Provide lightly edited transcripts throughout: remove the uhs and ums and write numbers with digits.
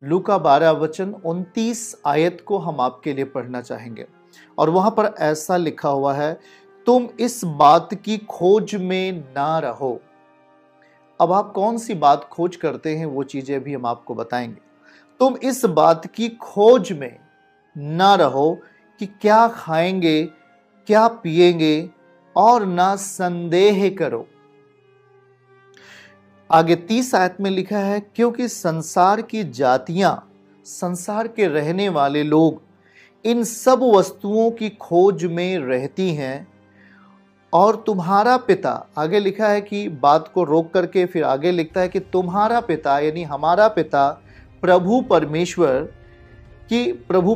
लूका 12 वचन 29 आयत को हम आपके लिए पढ़ना चाहेंगे और वहां पर ऐसा लिखा हुआ है, तुम इस बात की खोज में ना रहो। अब आप कौन सी बात खोज करते हैं वो चीजें भी हम आपको बताएंगे। तुम इस बात की खोज में ना रहो कि क्या खाएंगे, क्या पिएंगे, और ना संदेह करो। आगे 30 आयत में लिखा है, क्योंकि संसार की जातियां, संसार के रहने वाले लोग इन सब वस्तुओं की खोज में रहती हैं, और तुम्हारा पिता, आगे लिखा है कि बात को रोक करके फिर आगे लिखता है कि तुम्हारा पिता यानी हमारा पिता प्रभु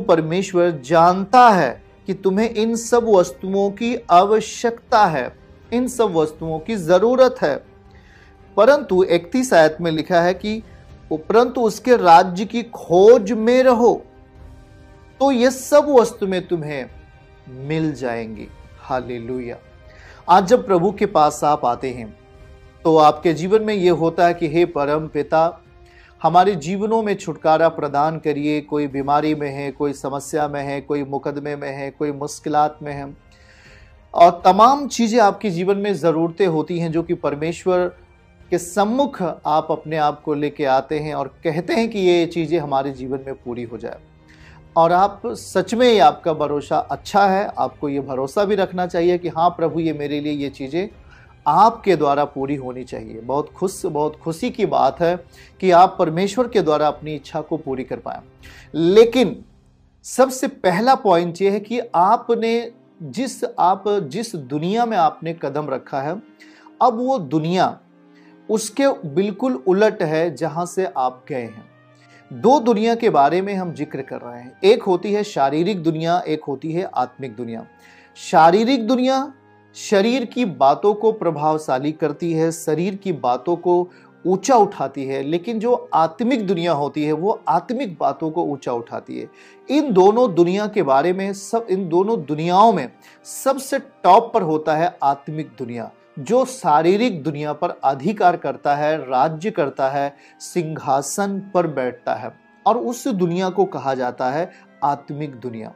परमेश्वर जानता है कि तुम्हें इन सब वस्तुओं की आवश्यकता है, इन सब वस्तुओं की जरूरत है। परंतु 31 आयत में लिखा है कि उपरंतु उसके राज्य की खोज में रहो तो ये सब वस्तुएं तुम्हें मिल जाएंगी। हालेलुया। आज जब प्रभु के पास आप आते हैं तो आपके जीवन में यह होता है कि हे परम पिता, हमारे जीवनों में छुटकारा प्रदान करिए। कोई बीमारी में है, कोई समस्या में है, कोई मुकदमे में है, कोई मुश्किलात में है, और तमाम चीजें आपके जीवन में जरूरतें होती हैं जो कि परमेश्वर के सम्मुख आप अपने आप को लेके आते हैं और कहते हैं कि ये चीजें हमारे जीवन में पूरी हो जाए। और आप सच में, ये आपका भरोसा अच्छा है, आपको ये भरोसा भी रखना चाहिए कि हाँ प्रभु, ये मेरे लिए ये चीजें आपके द्वारा पूरी होनी चाहिए। बहुत खुशी की बात है कि आप परमेश्वर के द्वारा अपनी इच्छा को पूरी कर पाए। लेकिन सबसे पहला पॉइंट ये है कि आपने जिस दुनिया में आपने कदम रखा है, अब वो दुनिया उसके बिल्कुल उलट है जहां से आप गए हैं। दो दुनिया के बारे में हम जिक्र कर रहे हैं। एक होती है शारीरिक दुनिया, एक होती है आत्मिक दुनिया। शारीरिक दुनिया शरीर की बातों को प्रभावशाली करती है, शरीर की बातों को ऊंचा उठाती है, लेकिन जो आत्मिक दुनिया होती है वो आत्मिक बातों को ऊंचा उठाती है। इन दोनों दुनिया के बारे में इन दोनों दुनियाओं में सबसे टॉप पर होता है आत्मिक दुनिया, जो शारीरिक दुनिया पर अधिकार करता है, राज्य करता है, सिंहासन पर बैठता है, और उस दुनिया को कहा जाता है आत्मिक दुनिया।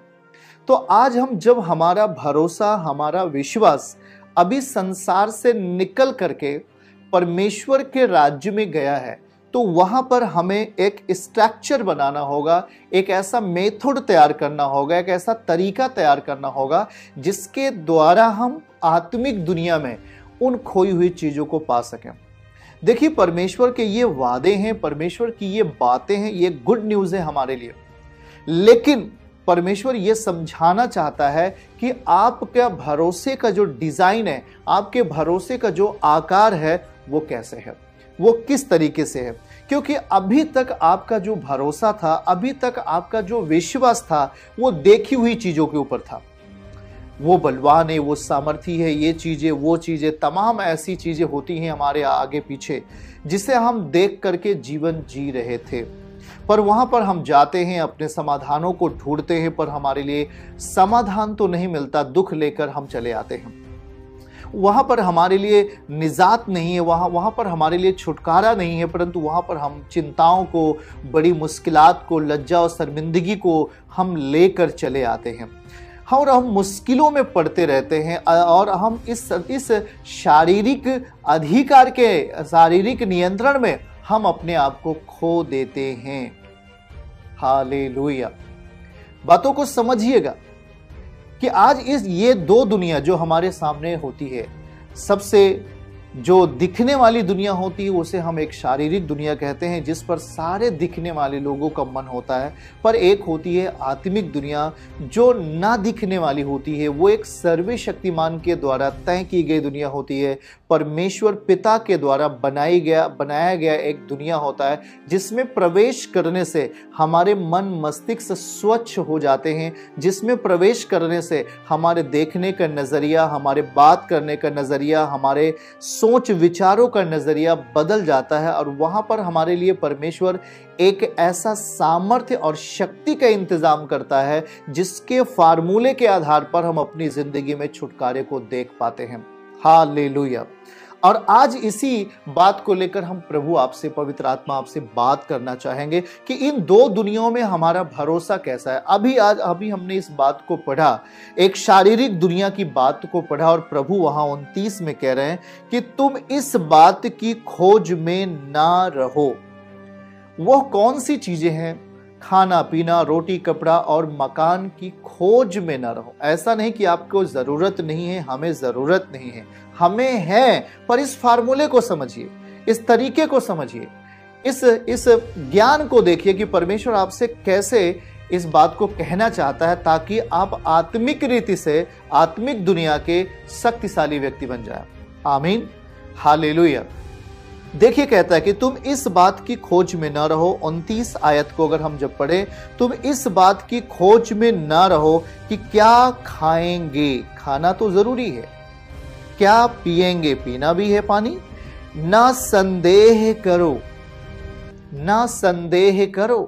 तो आज हम जब हमारा भरोसा, हमारा विश्वास अभी संसार से निकल करके परमेश्वर के राज्य में गया है, तो वहां पर हमें एक स्ट्रक्चर बनाना होगा, एक ऐसा मेथड तैयार करना होगा, एक ऐसा तरीका तैयार करना होगा जिसके द्वारा हम आत्मिक दुनिया में उन खोई हुई चीजों को पा सकें। देखिए, परमेश्वर के ये वादे हैं, परमेश्वर की ये बातें हैं, ये गुड न्यूज है हमारे लिए। लेकिन परमेश्वर ये समझाना चाहता है कि आपका भरोसे का जो डिजाइन है, आपके भरोसे का जो आकार है, वो कैसे है, वो किस तरीके से है। क्योंकि अभी तक आपका जो भरोसा था, अभी तक आपका जो विश्वास था, वो देखी हुई चीजों के ऊपर था। वो बलवान है, वो सामर्थी है, ये चीजें, वो चीजें, तमाम ऐसी चीजें होती हैं हमारे आगे पीछे जिसे हम देख करके जीवन जी रहे थे। पर वहां पर हम जाते हैं, अपने समाधानों को ढूंढते हैं, पर हमारे लिए समाधान तो नहीं मिलता। दुख लेकर हम चले आते हैं, वहां पर हमारे लिए निजात नहीं है, वहां पर हमारे लिए छुटकारा नहीं है, परंतु वहां पर हम चिंताओं को, बड़ी मुश्किलात को, लज्जा और शर्मिंदगी को हम लेकर चले आते हैं, और हम मुश्किलों में पड़ते रहते हैं, और हम इस शारीरिक अधिकार के, शारीरिक नियंत्रण में हम अपने आप को खो देते हैं। हालेलुया। बातों को समझिएगा कि आज ये दो दुनिया जो हमारे सामने होती है, सबसे जो दिखने वाली दुनिया होती है उसे हम एक शारीरिक दुनिया कहते हैं, जिस पर सारे दिखने वाले लोगों का मन होता है। पर एक होती है आत्मिक दुनिया जो ना दिखने वाली होती है, वो एक सर्वशक्तिमान के द्वारा तय की गई दुनिया होती है। परमेश्वर पिता के द्वारा बनाया गया एक दुनिया होता है, जिसमें प्रवेश करने से हमारे मन मस्तिष्क स्वच्छ हो जाते हैं, जिसमें प्रवेश करने से हमारे देखने का नजरिया, हमारे बात करने का नजरिया, हमारे सोच विचारों का नजरिया बदल जाता है, और वहां पर हमारे लिए परमेश्वर एक ऐसा सामर्थ्य और शक्ति का इंतजाम करता है जिसके फार्मूले के आधार पर हम अपनी जिंदगी में छुटकारे को देख पाते हैं। हालेलुया। और आज इसी बात को लेकर हम प्रभु आपसे, पवित्र आत्मा आपसे बात करना चाहेंगे कि इन दो दुनियाओं में हमारा भरोसा कैसा है। अभी हमने इस बात को पढ़ा, एक शारीरिक दुनिया की बात को पढ़ा, और प्रभु वहां 29 में कह रहे हैं कि तुम इस बात की खोज में ना रहो। वह कौन सी चीजें हैं? खाना पीना, रोटी कपड़ा और मकान की खोज में ना रहो। ऐसा नहीं कि आपको जरूरत नहीं है, हमें जरूरत नहीं है, हमें है, पर इस फार्मूले को समझिए, इस तरीके को समझिए, इस ज्ञान को देखिए कि परमेश्वर आपसे कैसे इस बात को कहना चाहता है, ताकि आप आत्मिक रीति से आत्मिक दुनिया के शक्तिशाली व्यक्ति बन जाए। आमीन, हालेलुया। देखिए, कहता है कि तुम इस बात की खोज में ना रहो। 29 आयत को अगर हम जब पढ़े, तुम इस बात की खोज में ना रहो कि क्या खाएंगे, खाना तो जरूरी है, क्या पिएंगे, पीना भी है, पानी। ना संदेह करो, ना संदेह करो।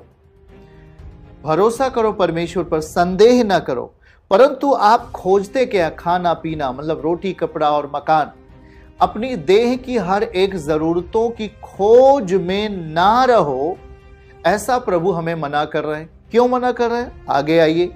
भरोसा करो परमेश्वर पर, संदेह ना करो। परंतु आप खोजते क्या? खाना पीना, मतलब रोटी कपड़ा और मकान। अपनी देह की हर एक जरूरतों की खोज में ना रहो, ऐसा प्रभु हमें मना कर रहे हैं। क्यों मना कर रहे हैं? आगे आइए।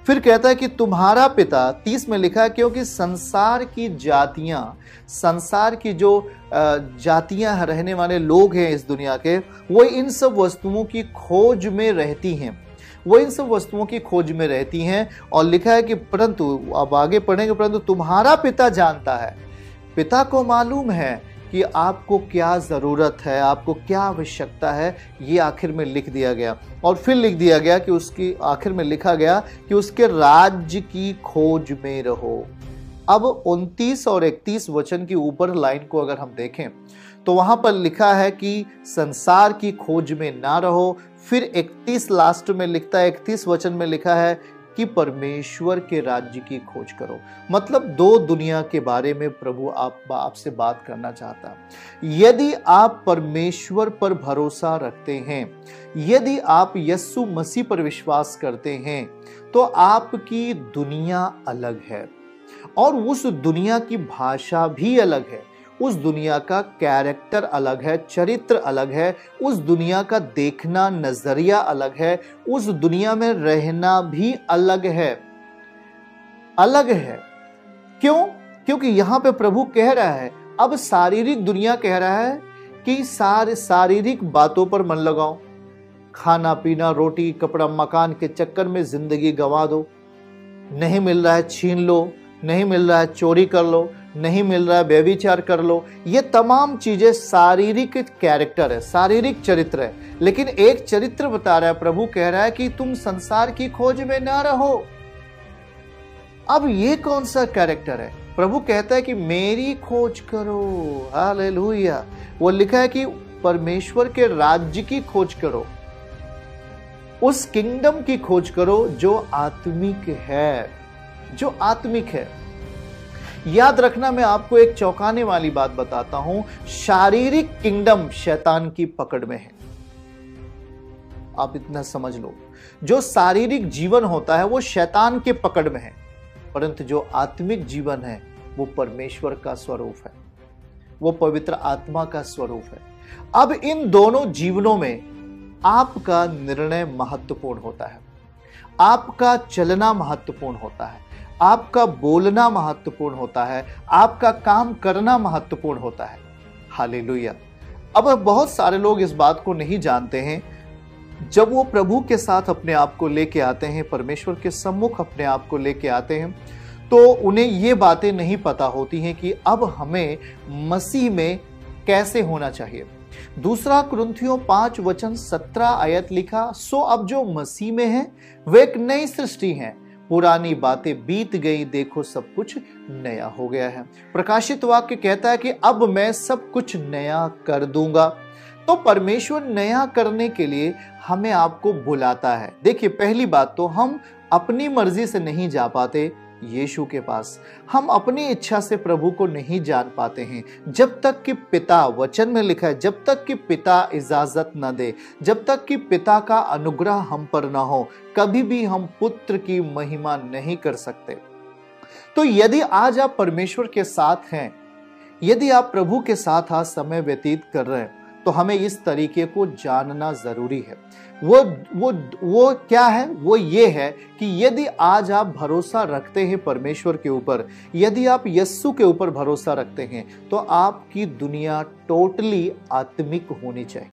फिर कहता है कि तुम्हारा पिता, 30 में लिखा है, क्योंकि संसार की जातियां, संसार की जो जातियां रहने वाले लोग हैं इस दुनिया के, वो इन सब वस्तुओं की खोज में रहती हैं, वो इन सब वस्तुओं की खोज में रहती हैं। और लिखा है कि परंतु, अब आगे पढ़ेंगे, परंतु तुम्हारा पिता जानता है, पिता को मालूम है कि आपको क्या जरूरत है, आपको क्या आवश्यकता है। ये आखिर में लिख दिया गया, और फिर लिख दिया गया कि उसकी आखिर में लिखा गया कि उसके राज्य की खोज में रहो। अब 29 और 31 वचन की ऊपर लाइन को अगर हम देखें तो वहां पर लिखा है कि संसार की खोज में ना रहो। फिर 31 लास्ट में लिखता है, 31 वचन में लिखा है कि परमेश्वर के राज्य की खोज करो। मतलब दो दुनिया के बारे में प्रभु आपसे बात करना चाहता है। यदि आप परमेश्वर पर भरोसा रखते हैं, यदि आप यीशु मसीह पर विश्वास करते हैं, तो आपकी दुनिया अलग है, और उस दुनिया की भाषा भी अलग है, उस दुनिया का कैरेक्टर अलग है, चरित्र अलग है, उस दुनिया का देखना नजरिया अलग है, उस दुनिया में रहना भी अलग है, अलग है। क्यों? क्योंकि यहां पे प्रभु कह रहा है, अब शारीरिक दुनिया कह रहा है कि शारीरिक बातों पर मन लगाओ, खाना पीना, रोटी कपड़ा मकान के चक्कर में जिंदगी गंवा दो, नहीं मिल रहा है छीन लो, नहीं मिल रहा है चोरी कर लो, नहीं मिल रहा है व्यभिचार कर लो। ये तमाम चीजें शारीरिक कैरेक्टर है, शारीरिक चरित्र है। लेकिन एक चरित्र बता रहा है, प्रभु कह रहा है कि तुम संसार की खोज में ना रहो। अब ये कौन सा कैरेक्टर है? प्रभु कहता है कि मेरी खोज करो। हालेलुया। वो लिखा है कि परमेश्वर के राज्य की खोज करो, उस किंगडम की खोज करो जो आत्मिक है, जो आत्मिक है। याद रखना, मैं आपको एक चौंकाने वाली बात बताता हूं, शारीरिक किंगडम शैतान की पकड़ में है। आप इतना समझ लो, जो शारीरिक जीवन होता है वो शैतान के पकड़ में है, परंतु जो आत्मिक जीवन है वो परमेश्वर का स्वरूप है, वो पवित्र आत्मा का स्वरूप है। अब इन दोनों जीवनों में आपका निर्णय महत्वपूर्ण होता है, आपका चलना महत्वपूर्ण होता है, आपका बोलना महत्वपूर्ण होता है, आपका काम करना महत्वपूर्ण होता है। हालेलुया। अब बहुत सारे लोग इस बात को नहीं जानते हैं। जब वो प्रभु के साथ अपने आप को लेके आते हैं, परमेश्वर के सम्मुख अपने आप को लेके आते हैं, तो उन्हें ये बातें नहीं पता होती हैं कि अब हमें मसीह में कैसे होना चाहिए। दूसरा कुरिन्थियों 5 वचन 17 आयत लिखा, सो अब जो मसीह में है वे एक नई सृष्टि है, पुरानी बातें बीत गई, देखो सब कुछ नया हो गया है। प्रकाशित वाक्य कहता है कि अब मैं सब कुछ नया कर दूंगा। तो परमेश्वर नया करने के लिए हमें आपको बुलाता है। देखिए, पहली बात तो हम अपनी मर्जी से नहीं जा पाते यीशु के पास, हम अपनी इच्छा से प्रभु को नहीं जान पाते हैं जब तक कि पिता, वचन में लिखा है, जब तक कि पिता इजाजत न दे, जब तक कि पिता का अनुग्रह हम पर ना हो, कभी भी हम पुत्र की महिमा नहीं कर सकते। तो यदि आज आप परमेश्वर के साथ हैं, यदि आप प्रभु के साथ आज समय व्यतीत कर रहे हैं तो हमें इस तरीके को जानना जरूरी है। वो क्या है? वो ये है कि यदि आज आप भरोसा रखते हैं परमेश्वर के ऊपर, यदि आप यस्सु के ऊपर भरोसा रखते हैं, तो आपकी दुनिया टोटली आत्मिक होनी चाहिए।